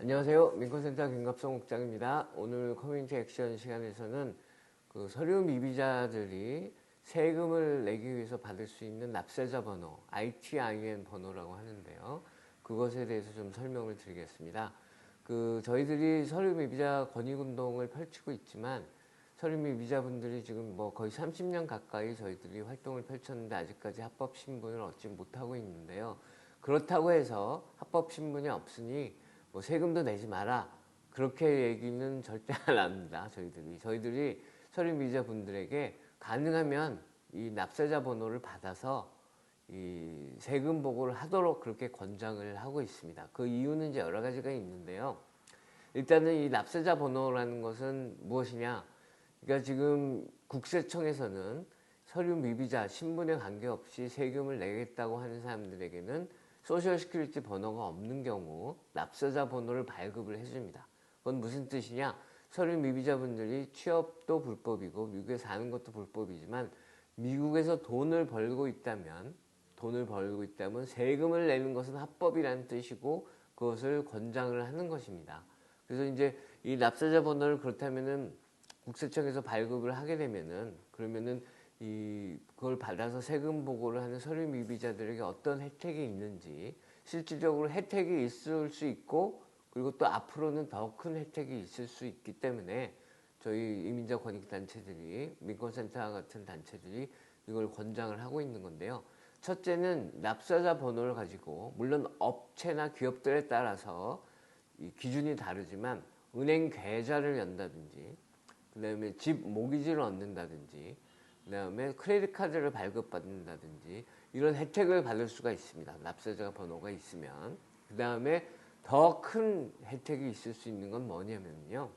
안녕하세요. 민권센터 김갑성 국장입니다. 오늘 커뮤니티 액션 시간에서는 그 서류 미비자들이 세금을 내기 위해서 받을 수 있는 납세자 번호, ITIN 번호라고 하는데요. 그것에 대해서 좀 설명을 드리겠습니다. 저희들이 서류 미비자 권익운동을 펼치고 있지만 서류 미비자분들이 지금 뭐 거의 30년 가까이 저희들이 활동을 펼쳤는데 아직까지 합법 신분을 얻지 못하고 있는데요. 그렇다고 해서 합법 신분이 없으니 뭐 세금도 내지 마라, 그렇게 얘기는 절대 안 합니다. 저희들이 서류 미비자분들에게 가능하면 이 납세자 번호를 받아서 이 세금 보고를 하도록 그렇게 권장을 하고 있습니다. 그 이유는 이제 여러 가지가 있는데요. 일단은 이 납세자 번호라는 것은 무엇이냐? 그러니까 지금 국세청에서는 서류 미비자, 신분에 관계없이 세금을 내겠다고 하는 사람들에게는 소셜시큐리티 번호가 없는 경우 납세자 번호를 발급을 해줍니다. 그건 무슨 뜻이냐? 서류 미비자분들이 취업도 불법이고 미국에 사는 것도 불법이지만 미국에서 돈을 벌고 있다면 세금을 내는 것은 합법이라는 뜻이고 그것을 권장을 하는 것입니다. 그래서 이제 이 납세자 번호를 그렇다면은 국세청에서 발급을 하게 되면은 그러면은 그걸 받아서 세금 보고를 하는 서류 미비자들에게 어떤 혜택이 있는지, 실질적으로 혜택이 있을 수 있고 그리고 또 앞으로는 더 큰 혜택이 있을 수 있기 때문에 저희 이민자 권익단체들이, 민권센터 같은 단체들이 이걸 권장을 하고 있는 건데요. 첫째는 납세자 번호를 가지고, 물론 업체나 기업들에 따라서 이 기준이 다르지만 은행 계좌를 연다든지, 그 다음에 집 모기지를 얻는다든지, 그 다음에 크레딧 카드를 발급받는다든지 이런 혜택을 받을 수가 있습니다. 납세자 번호가 있으면. 그 다음에 더 큰 혜택이 있을 수 있는 건 뭐냐면요,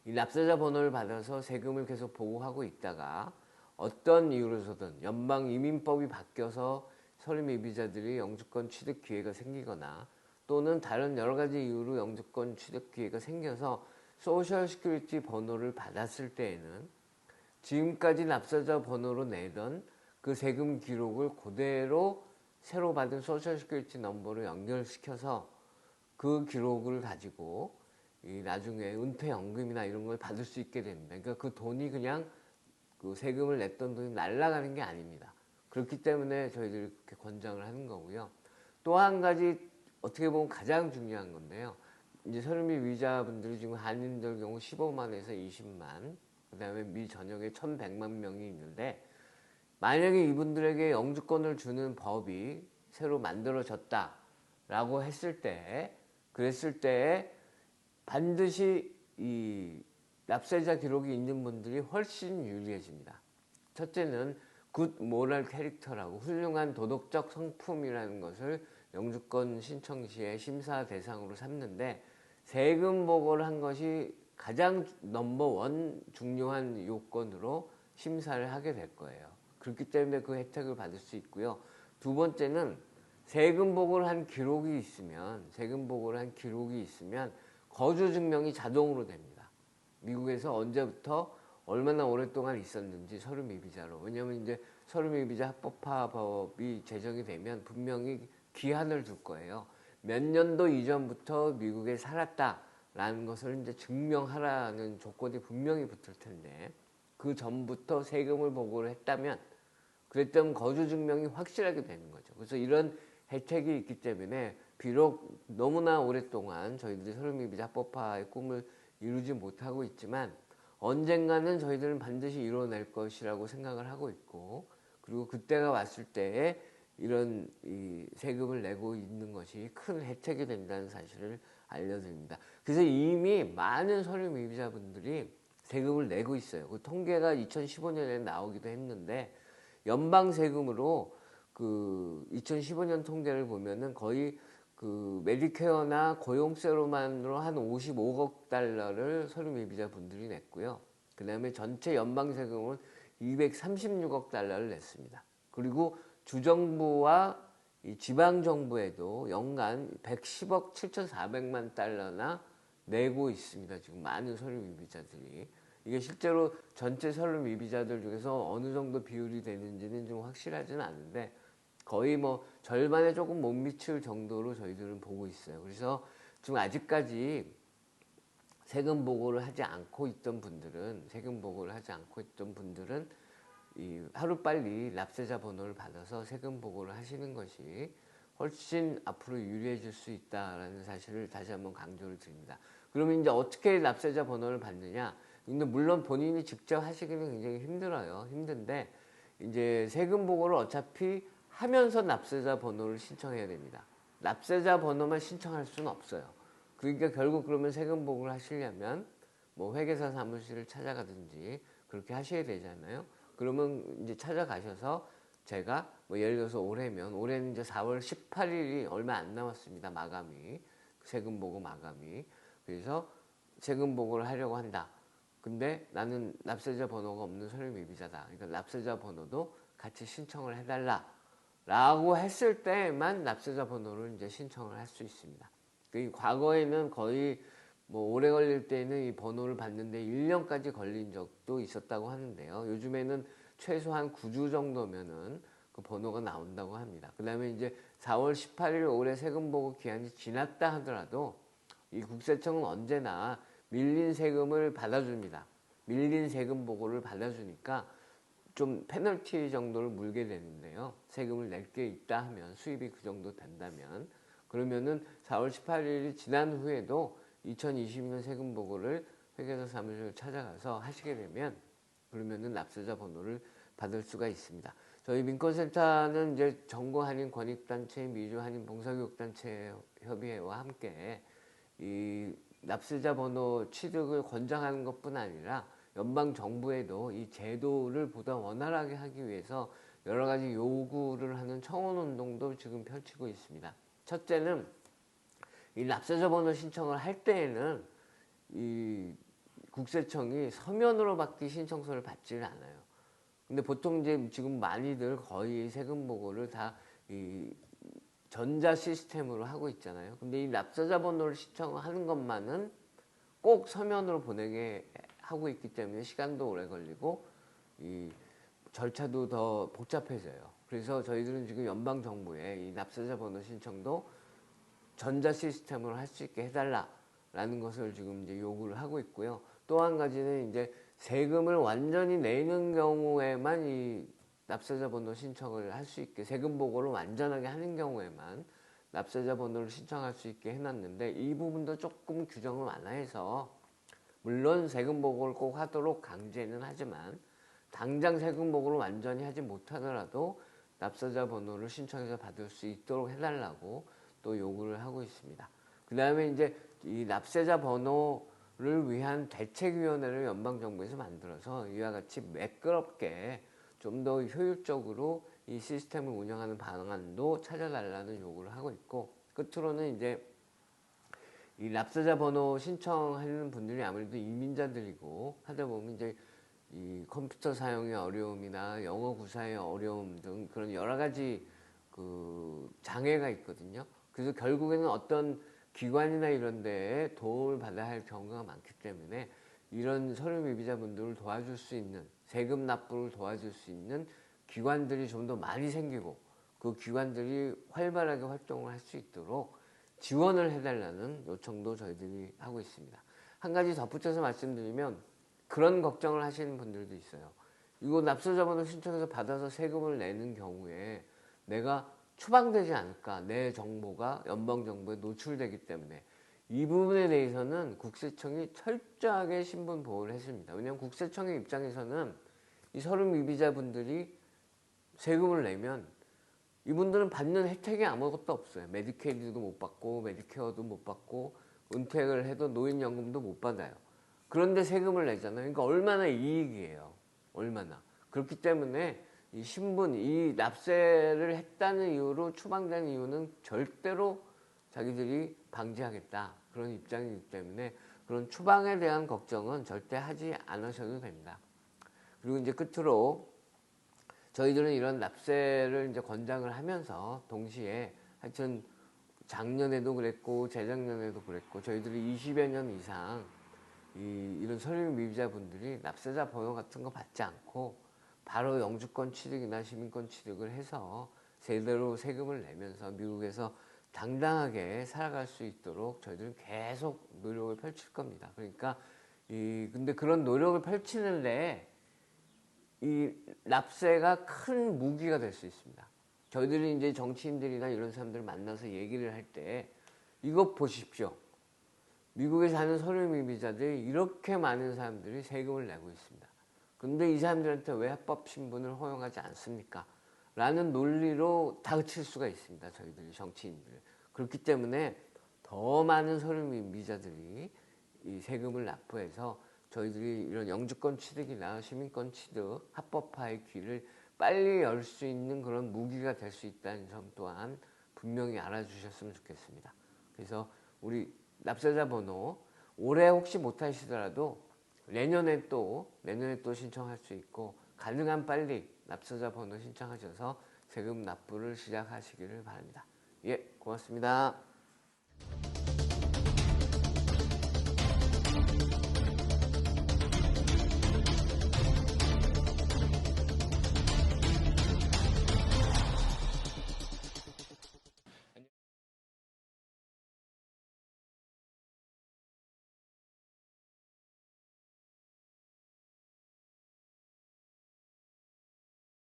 이 납세자 번호를 받아서 세금을 계속 보고하고 있다가 어떤 이유로서든 연방 이민법이 바뀌어서 서류 미비자들이 영주권 취득 기회가 생기거나 또는 다른 여러 가지 이유로 영주권 취득 기회가 생겨서 소셜 시큐리티 번호를 받았을 때에는 지금까지 납세자 번호로 내던 그 세금 기록을 그대로 새로 받은 소셜 시큐리티 넘버로 연결시켜서 그 기록을 가지고 나중에 은퇴연금이나 이런 걸 받을 수 있게 됩니다. 그러니까 그 돈이 그냥 그 세금을 냈던 돈이 날아가는 게 아닙니다. 그렇기 때문에 저희들이 그렇게 권장을 하는 거고요. 또 한 가지 어떻게 보면 가장 중요한 건데요. 이제 서류 미비자분들이 지금 한인들 경우 15만에서 20만, 그 다음에 미 전역에 1,100만 명이 있는데, 만약에 이분들에게 영주권을 주는 법이 새로 만들어졌다라고 그랬을 때 반드시 이 납세자 기록이 있는 분들이 훨씬 유리해집니다. 첫째는 굿 모럴 캐릭터라고, 훌륭한 도덕적 성품이라는 것을 영주권 신청 시에 심사 대상으로 삼는데, 세금 보고를 한 것이 가장 넘버원 중요한 요건으로 심사를 하게 될 거예요. 그렇기 때문에 그 혜택을 받을 수 있고요. 두 번째는 세금 보고를 한 기록이 있으면 거주 증명이 자동으로 됩니다. 미국에서 언제부터 얼마나 오랫동안 있었는지 서류 미비자로. 왜냐하면 이제 서류 미비자 합법화법이 제정이 되면 분명히 기한을 둘 거예요. 몇 년도 이전부터 미국에 살았다라는 것을 이제 증명하라는 조건이 분명히 붙을 텐데, 그 전부터 세금을 보고를 했다면, 그랬다면 거주 증명이 확실하게 되는 거죠. 그래서 이런 혜택이 있기 때문에 비록 너무나 오랫동안 저희들이 서류 미비자 합법화의 꿈을 이루지 못하고 있지만 언젠가는 저희들은 반드시 이뤄낼 것이라고 생각을 하고 있고, 그리고 그때가 왔을 때에 이런 이 세금을 내고 있는 것이 큰 혜택이 된다는 사실을 알려드립니다. 그래서 이미 많은 서류 미비자분들이 세금을 내고 있어요. 그 통계가 2015년에 나오기도 했는데, 연방 세금으로 그 2015년 통계를 보면은 거의 그 메디케어나 고용세로만으로 한 55억 달러를 서류 미비자 분들이 냈고요. 그 다음에 전체 연방 세금은 236억 달러를 냈습니다. 그리고 주정부와 이 지방정부에도 연간 110억 7,400만 달러나 내고 있습니다. 지금 많은 서류 미비자들이. 이게 실제로 전체 서류 미비자들 중에서 어느 정도 비율이 되는지는 좀 확실하지는 않은데 거의 뭐 절반에 조금 못 미칠 정도로 저희들은 보고 있어요. 그래서 지금 아직까지 세금 보고를 하지 않고 있던 분들은 이 하루빨리 납세자 번호를 받아서 세금 보고를 하시는 것이 훨씬 앞으로 유리해질 수 있다라는 사실을 다시 한번 강조를 드립니다. 그러면 이제 어떻게 납세자 번호를 받느냐? 근데 물론 본인이 직접 하시기는 굉장히 힘든데 이제 세금 보고를 어차피 하면서 납세자 번호를 신청해야 됩니다. 납세자 번호만 신청할 수는 없어요. 그러니까 결국 그러면 세금 보고를 하시려면 뭐 회계사 사무실을 찾아가든지 그렇게 하셔야 되잖아요. 그러면 이제 찾아가셔서 제가 뭐 예를 들어서 올해는 이제 4월 18일이 얼마 안 남았습니다. 마감이. 세금 보고 마감이. 그래서 세금 보고를 하려고 한다. 근데 나는 납세자 번호가 없는 서류미비자다. 그러니까 납세자 번호도 같이 신청을 해달라. 라고 했을 때만 납세자 번호를 이제 신청을 할 수 있습니다. 과거에는 거의 뭐 오래 걸릴 때는 이 번호를 받는데 1년까지 걸린 적도 있었다고 하는데요. 요즘에는 최소한 9주 정도면은 그 번호가 나온다고 합니다. 그 다음에 이제 4월 18일 올해 세금 보고 기한이 지났다 하더라도 이 국세청은 언제나 밀린 세금을 받아줍니다. 밀린 세금 보고를 받아주니까 좀 페널티 정도를 물게 되는데요. 세금을 낼 게 있다 하면, 수입이 그 정도 된다면, 그러면은 4월 18일이 지난 후에도 2022년 세금 보고를 회계사 사무실을 찾아가서 하시게 되면 그러면은 납세자 번호를 받을 수가 있습니다. 저희 민권센터는 이제 전국 한인 권익단체, 미주 한인 봉사교육단체 협의회와 함께 이 납세자 번호 취득을 권장하는 것뿐 아니라 연방 정부에도 이 제도를 보다 원활하게 하기 위해서 여러 가지 요구를 하는 청원 운동도 지금 펼치고 있습니다. 첫째는 이 납세자 번호 신청을 할 때에는 이 국세청이 서면으로 받기 신청서를 받지는 않아요. 근데 보통 이제 지금 많이들 거의 세금 보고를 다 이 전자 시스템으로 하고 있잖아요. 근데 이 납세자 번호를 신청하는 것만은 꼭 서면으로 보내게 하고 있기 때문에 시간도 오래 걸리고 이 절차도 더 복잡해져요. 그래서 저희들은 지금 연방 정부에 이 납세자 번호 신청도 전자 시스템으로 할 수 있게 해달라라는 것을 지금 이제 요구를 하고 있고요. 또 한 가지는 이제 세금을 완전히 내는 경우에만 이 납세자 번호 신청을 할 수 있게, 세금 보고를 완전하게 하는 경우에만 납세자 번호를 신청할 수 있게 해놨는데, 이 부분도 조금 규정을 완화해서 물론 세금 보고를 꼭 하도록 강제는 하지만 당장 세금 보고를 완전히 하지 못하더라도 납세자 번호를 신청해서 받을 수 있도록 해달라고 또 요구를 하고 있습니다. 그 다음에 이제 이 납세자 번호를 위한 대책위원회를 연방정부에서 만들어서 이와 같이 매끄럽게 좀 더 효율적으로 이 시스템을 운영하는 방안도 찾아달라는 요구를 하고 있고, 끝으로는 이제 이 납세자 번호 신청하는 분들이 아무래도 이민자들이고 하다 보면 이제 이 컴퓨터 사용의 어려움이나 영어 구사의 어려움 등 그런 여러 가지 그 장애가 있거든요. 그래서 결국에는 어떤 기관이나 이런 데에 도움을 받아야 할 경우가 많기 때문에 이런 서류 미비자분들을 도와줄 수 있는, 세금 납부를 도와줄 수 있는 기관들이 좀 더 많이 생기고 그 기관들이 활발하게 활동을 할 수 있도록 지원을 해달라는 요청도 저희들이 하고 있습니다. 한 가지 덧붙여서 말씀드리면, 그런 걱정을 하시는 분들도 있어요. 이거 납세자 번호 신청해서 받아서 세금을 내는 경우에 내가 추방되지 않을까, 내 정보가 연방정부에 노출되기 때문에. 이 부분에 대해서는 국세청이 철저하게 신분 보호를 했습니다. 왜냐하면 국세청의 입장에서는 이 서류 미비자분들이 세금을 내면 이분들은 받는 혜택이 아무것도 없어요. 메디케이드도 못 받고 메디케어도 못 받고 은퇴를 해도 노인연금도 못 받아요. 그런데 세금을 내잖아요. 그러니까 얼마나 이익이에요. 얼마나. 그렇기 때문에 이 신분, 이 납세를 했다는 이유로 추방된 이유는 절대로 자기들이 방지하겠다, 그런 입장이기 때문에 그런 추방에 대한 걱정은 절대 하지 않으셔도 됩니다. 그리고 이제 끝으로 저희들은 이런 납세를 이제 권장을 하면서 동시에 하여튼 작년에도 그랬고 재작년에도 그랬고 저희들이 20여 년 이상 이런 서류 미비자분들이 납세자 번호 같은 거 받지 않고 바로 영주권 취득이나 시민권 취득을 해서 제대로 세금을 내면서 미국에서 당당하게 살아갈 수 있도록 저희들은 계속 노력을 펼칠 겁니다. 그러니까 근데 그런 노력을 펼치는데 이 납세가 큰 무기가 될 수 있습니다. 저희들이 이제 정치인들이나 이런 사람들 만나서 얘기를 할 때 이것 보십시오. 미국에 사는 서류미비자들이 이렇게 많은 사람들이 세금을 내고 있습니다. 그런데 이 사람들한테 왜 합법 신분을 허용하지 않습니까? 라는 논리로 다그칠 수가 있습니다. 저희들이 정치인들. 그렇기 때문에 더 많은 서류미비자들이 이 세금을 납부해서 저희들이 이런 영주권 취득이나 시민권 취득 합법화의 길을 빨리 열 수 있는 그런 무기가 될 수 있다는 점 또한 분명히 알아주셨으면 좋겠습니다. 그래서 우리 납세자 번호 올해 혹시 못하시더라도 내년에 또 신청할 수 있고 가능한 빨리 납세자 번호 신청하셔서 세금 납부를 시작하시기를 바랍니다. 예, 고맙습니다.